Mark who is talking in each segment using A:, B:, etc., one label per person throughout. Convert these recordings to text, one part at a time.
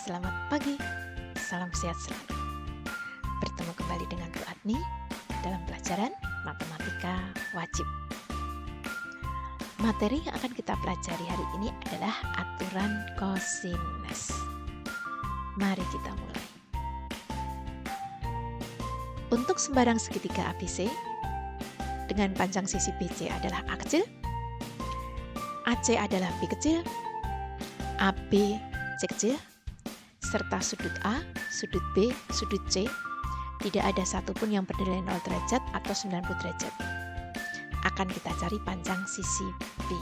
A: Selamat pagi, salam sehat selalu. Bertemu kembali dengan Bu Adni dalam pelajaran Matematika Wajib. Materi yang akan kita pelajari hari ini adalah aturan kosinus. Mari kita mulai. Untuk sembarang segitiga ABC dengan panjang sisi BC adalah A kecil, AC adalah B kecil, AB C kecil, serta sudut A, sudut B, sudut C, tidak ada satupun yang bernilai 0 derajat atau 90 derajat. Akan kita cari panjang sisi B.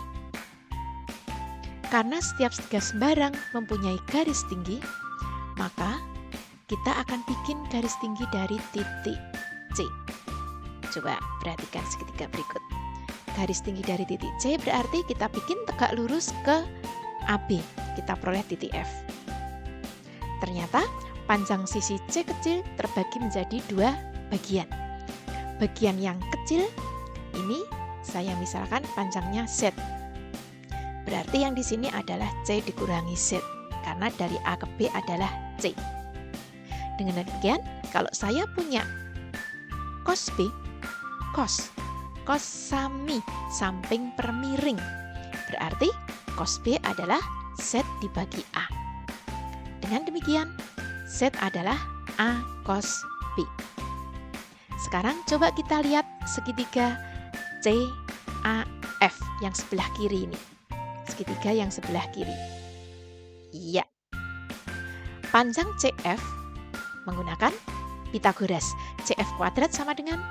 A: Karena setiap segitiga sembarang mempunyai garis tinggi, maka kita akan bikin garis tinggi dari titik C. Coba perhatikan segitiga berikut. Garis tinggi dari titik C berarti kita bikin tegak lurus ke AB. Kita peroleh titik F. Ternyata panjang sisi C kecil terbagi menjadi dua bagian. Bagian yang kecil ini saya misalkan panjangnya Z. Berarti yang di sini adalah C dikurangi Z karena dari A ke B adalah C. Dengan demikian, kalau saya punya cos B, cos sami samping per miring. Berarti cos B adalah Z dibagi A. Dengan demikian, Z adalah A cos B. Sekarang coba kita lihat segitiga CAF yang sebelah kiri ini. Segitiga yang sebelah kiri. Iya. Panjang CF menggunakan Pitagoras. CF kuadrat sama dengan,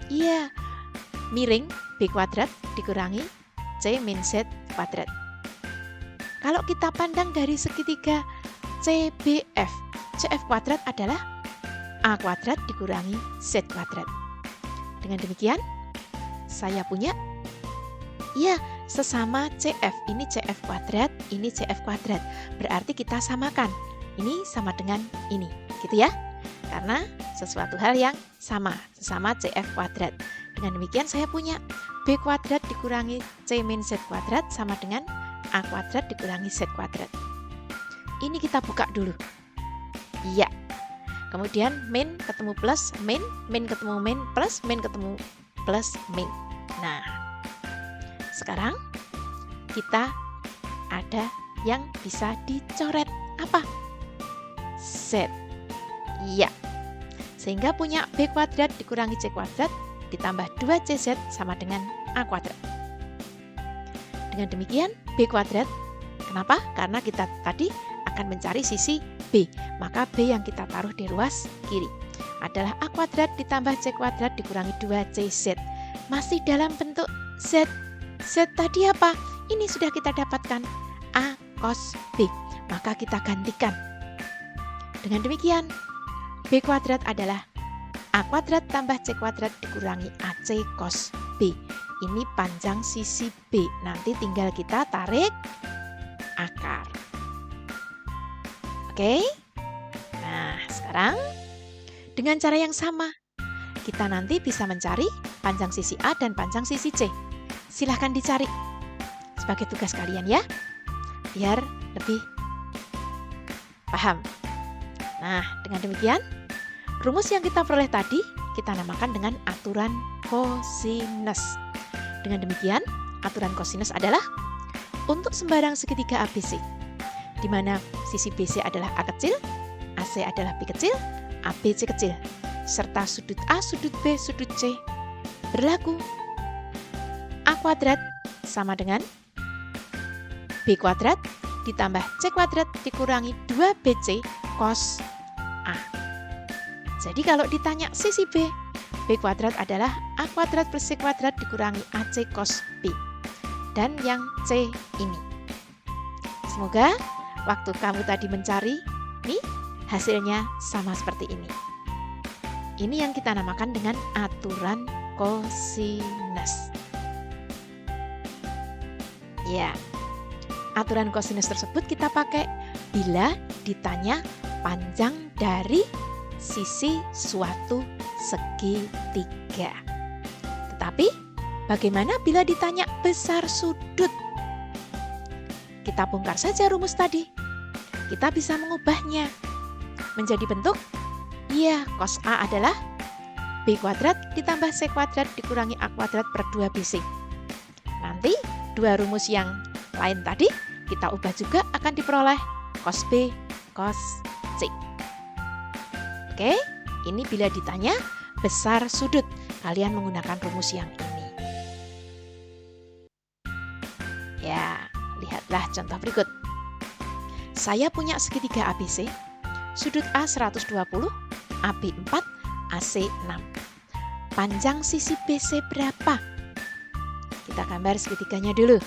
A: iya, miring B kuadrat dikurangi C min Z kuadrat. Kalau kita pandang dari segitiga CBF, CF kuadrat adalah A kuadrat dikurangi Z kuadrat. Dengan demikian, saya punya, ya, sesama CF. Ini CF kuadrat, ini CF kuadrat. Berarti kita samakan. Ini sama dengan ini, gitu ya. Karena sesuatu hal yang sama, sesama CF kuadrat. Dengan demikian saya punya B kuadrat dikurangi C min Z kuadrat sama dengan A kuadrat dikurangi Z kuadrat. Ini kita buka dulu. Iya. Kemudian min ketemu plus min, min ketemu min plus, min ketemu plus min. Nah, sekarang kita ada yang bisa dicoret. Apa? Z. Iya. Sehingga punya B kuadrat dikurangi C kuadrat ditambah 2CZ sama dengan A kuadrat. Dengan demikian, B kuadrat, kenapa? Karena kita tadi akan mencari sisi B, maka B yang kita taruh di ruas kiri adalah A kuadrat ditambah C kuadrat dikurangi 2CZ. Masih dalam bentuk Z. Z tadi apa? Ini sudah kita dapatkan A cos B, maka kita gantikan. Dengan demikian, B kuadrat adalah A kuadrat tambah C kuadrat dikurangi AC cos B. Ini panjang sisi B. Nanti tinggal kita tarik akar. Oke? Nah, sekarang dengan cara yang sama, kita nanti bisa mencari panjang sisi A dan panjang sisi C. Silahkan dicari sebagai tugas kalian ya, biar lebih paham. Nah, dengan demikian, rumus yang kita peroleh tadi kita namakan dengan aturan kosinus. Dengan demikian, aturan kosinus adalah untuk sembarang segitiga ABC, di mana sisi BC adalah A kecil, AC adalah B kecil, AB C kecil, serta sudut A, sudut B, sudut C berlaku A kuadrat sama dengan B kuadrat ditambah C kuadrat dikurangi 2BC cos A. Jadi kalau ditanya sisi B, B kuadrat adalah A kuadrat plus C kuadrat dikurangi AC cos B. Dan yang C ini. Semoga waktu kamu tadi mencari, nih hasilnya sama seperti ini. Ini yang kita namakan dengan aturan kosinus. Ya, aturan kosinus tersebut kita pakai bila ditanya panjang dari sisi suatu segitiga. Tetapi bagaimana bila ditanya besar sudut? Kita bongkar saja rumus tadi. kita bisa mengubahnya menjadi bentuk, iya, cos A adalah B kuadrat ditambah C kuadrat dikurangi A kuadrat per 2BC. Nanti dua rumus yang lain tadi kita ubah juga akan diperoleh cos B, cos C. Oke, ini bila ditanya besar sudut, kalian menggunakan rumus yang ini. Ya, lihatlah contoh berikut. Saya punya segitiga ABC, sudut A 120, AB 4, AC 6. Panjang sisi BC berapa? Kita gambar segitiganya dulu.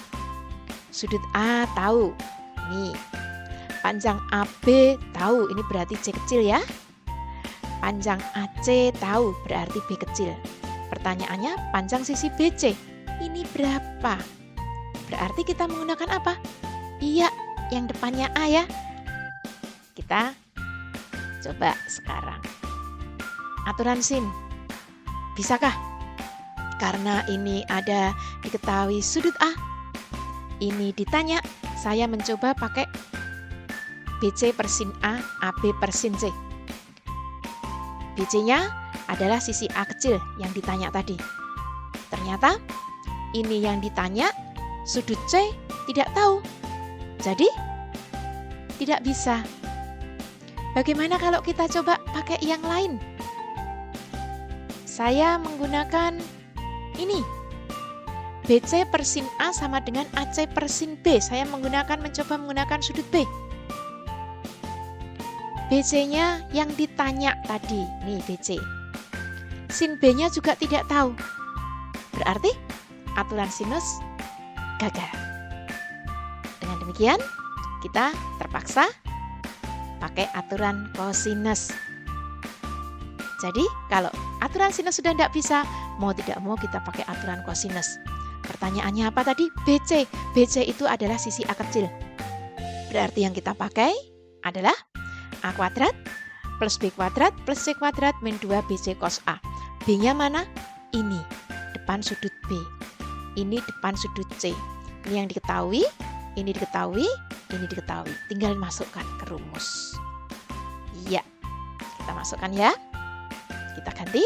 A: Sudut A tahu, ini. Panjang AB tahu, ini berarti C kecil ya. Panjang AC tahu, berarti B kecil. Pertanyaannya, panjang sisi BC, ini berapa? Berarti kita menggunakan apa? Iya, yang depannya A ya. Kita coba sekarang. Aturan sin. Bisakah? Karena ini ada diketahui sudut A. Ini ditanya, saya mencoba pakai BC per sin A, AB per sin C. BC-nya adalah sisi A kecil yang ditanya tadi. Ternyata ini yang ditanya, sudut C tidak tahu. Jadi tidak bisa. Bagaimana kalau kita coba pakai yang lain? Saya menggunakan ini. BC per sin A sama dengan AC per sin B. Saya mencoba menggunakan sudut B. BC-nya yang ditanya tadi, nih BC. Sin B-nya juga tidak tahu. Berarti aturan sinus gagal. Dengan demikian, kita terpaksa pakai aturan kosinus. Jadi, kalau aturan sinus sudah tidak bisa, mau tidak mau kita pakai aturan kosinus. Pertanyaannya apa tadi? BC. BC itu adalah sisi A kecil. Berarti yang kita pakai adalah A kuadrat plus B kuadrat plus C kuadrat min 2BC cos A. B-nya mana? Ini, depan sudut B. Ini depan sudut C. Ini yang diketahui, ini diketahui, ini diketahui. Tinggal masukkan ke rumus. Iya, kita masukkan ya. Kita ganti.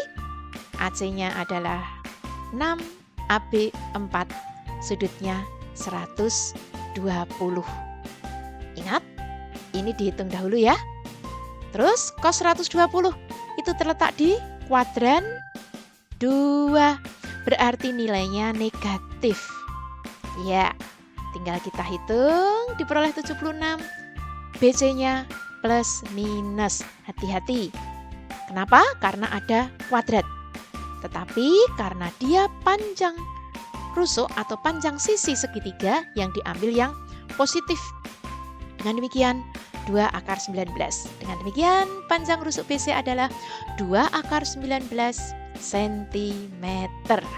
A: AC-nya adalah 6, AB 4, sudutnya 120. Ingat, ini dihitung dahulu ya. Terus cos 120 itu terletak di kuadran 2. Berarti nilainya negatif. Ya, tinggal kita hitung, diperoleh 76. BC-nya plus minus. Hati-hati. Kenapa? Karena ada kuadrat. Tetapi karena dia panjang rusuk atau panjang sisi segitiga yang diambil yang positif. Dengan demikian, 2 akar 19. Dengan demikian, panjang rusuk BC adalah 2 akar 19 cm.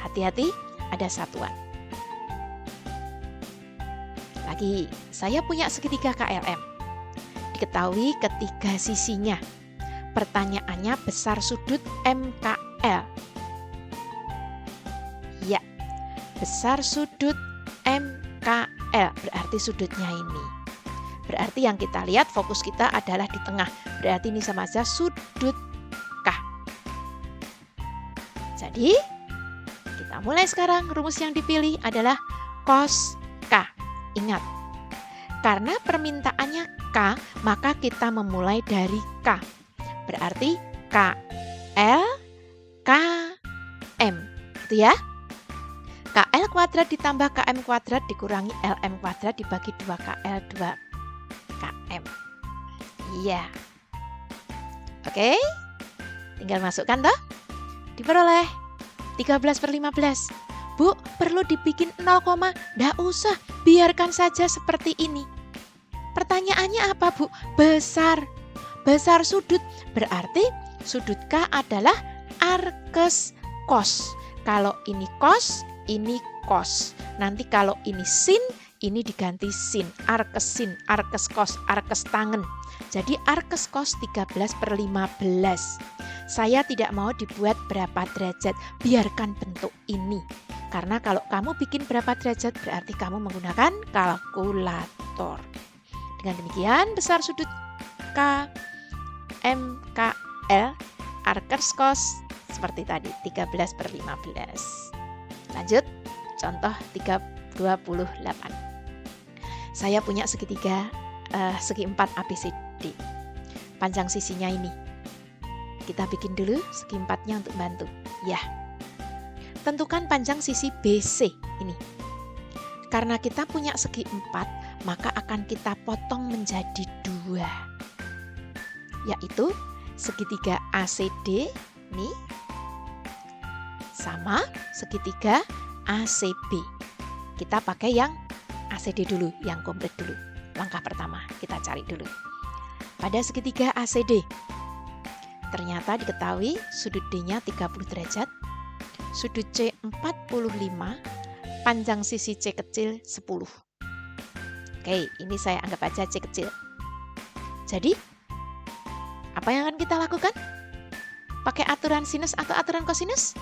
A: Hati-hati, ada satuan. Lagi, saya punya segitiga KLM. Diketahui ketiga sisinya. Pertanyaannya besar sudut MKL. Ya, besar sudut MKL, berarti sudutnya ini. Berarti yang kita lihat fokus kita adalah di tengah. Berarti ini sama saja sudut K. Jadi, kita mulai sekarang. Rumus yang dipilih adalah cos K. Ingat, karena permintaannya K, maka kita memulai dari K. Berarti KL, KM. Gitu ya. KL kuadrat ditambah KM kuadrat dikurangi LM kuadrat dibagi 2KL 2KM. Iya. Oke. Tinggal masukkan toh. Diperoleh 13/15. Bu, perlu dibikin 0, nggak usah. Biarkan saja seperti ini. Pertanyaannya apa, Bu? Besar. Besar sudut. Berarti sudut K adalah arkes cos. Kalau ini cos, ini cos. Nanti kalau ini sin, ini diganti sin. Arkes cos, arkes tangen. Jadi arkes cos 13/15. Saya tidak mau dibuat berapa derajat. Biarkan bentuk ini. Karena kalau kamu bikin berapa derajat, berarti kamu menggunakan kalkulator. Dengan demikian, besar sudut KMKL Arkerscos seperti tadi, 13/15. Lanjut, contoh 28. Saya punya segitiga segi 4 ABCD. Panjang sisinya ini. Kita bikin dulu segi 4-nya untuk bantu. Ya. Tentukan panjang sisi BC ini. Karena kita punya segi 4, maka akan kita potong menjadi 2. Yaitu segitiga ACD ini sama segitiga ACB. Kita pakai yang ACD dulu, yang komplit dulu. Langkah pertama, kita cari dulu. Pada segitiga ACD, ternyata diketahui sudut D-nya 30 derajat, sudut C 45, panjang sisi C kecil 10. Oke, ini saya anggap aja C kecil. Jadi, apa yang akan kita lakukan? Pakai aturan sinus atau aturan kosinus?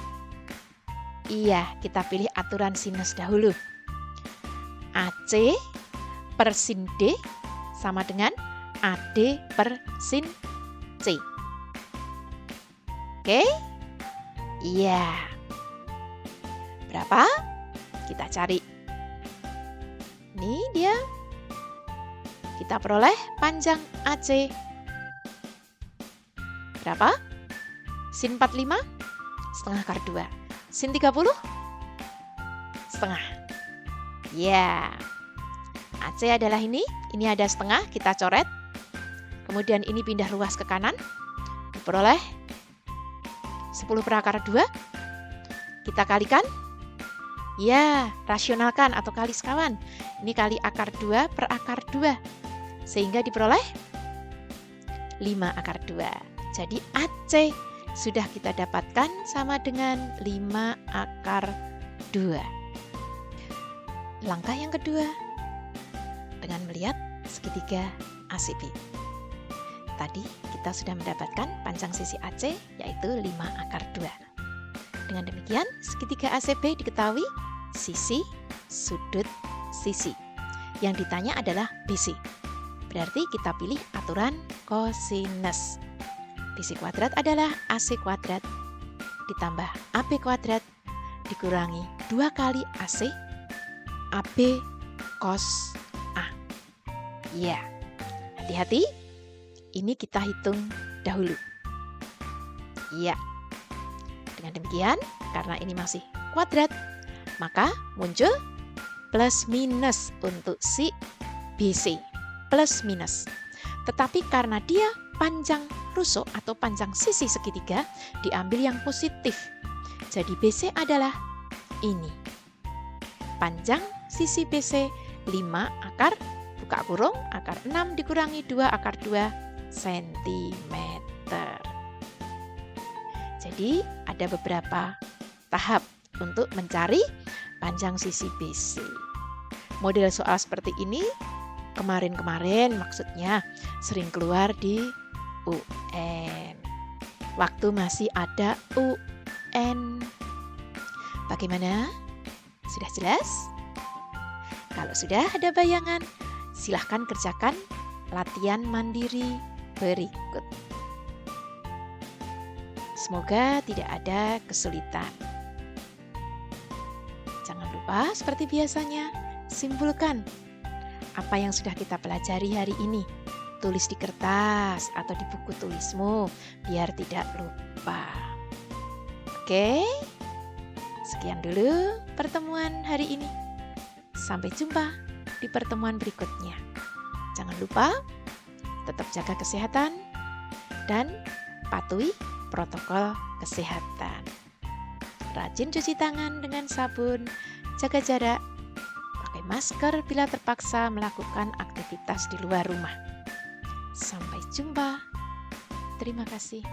A: Iya, kita pilih aturan sinus dahulu. AC per sin D sama dengan AD per sin C. Oke? Iya. Berapa? Kita cari. Ini dia. Kita peroleh panjang AC. Berapa? Sin 45 setengah akar 2. Sin 30 setengah. Ya. AC adalah ini ada setengah, kita coret. Kemudian ini pindah ruas ke kanan. Diperoleh 10/akar 2. Kita kalikan. Ya, rasionalkan atau kali sekawan. Ini kali akar 2/akar 2. Sehingga diperoleh 5/2. Jadi AC sudah kita dapatkan sama dengan 5/2. Langkah yang kedua, dengan melihat segitiga ACB. Tadi kita sudah mendapatkan panjang sisi AC yaitu 5/2. Dengan demikian, segitiga ACB diketahui sisi, sudut, sisi. Yang ditanya adalah BC. Berarti kita pilih aturan kosinus. BC kuadrat adalah AC kuadrat ditambah AB kuadrat dikurangi 2 kali AC AB cos A. Ya, hati-hati. Ini kita hitung dahulu. Ya. Dengan demikian, karena ini masih kuadrat, maka muncul plus minus untuk si BC. Plus minus. Tetapi karena dia panjang rusuk atau panjang sisi segitiga, diambil yang positif. Jadi BC adalah ini. Panjang sisi BC 5 akar, buka kurung, akar 6 dikurangi 2/2 cm. Jadi ada beberapa tahap untuk mencari panjang sisi BC. Model soal seperti ini kemarin-kemarin maksudnya sering keluar di UN. Waktu masih ada UN. Bagaimana? Sudah jelas? Kalau sudah ada bayangan, silahkan kerjakan latihan mandiri berikut. Semoga tidak ada kesulitan. Jangan lupa seperti biasanya, simpulkan apa yang sudah kita pelajari hari ini. Tulis di kertas atau di buku tulismu biar tidak lupa. Oke? Sekian dulu pertemuan hari ini. Sampai jumpa di pertemuan berikutnya. Jangan lupa tetap jaga kesehatan dan patuhi protokol kesehatan. Rajin cuci tangan dengan sabun, jaga jarak, pakai masker bila terpaksa melakukan aktivitas di luar rumah. Sampai jumpa. Terima kasih.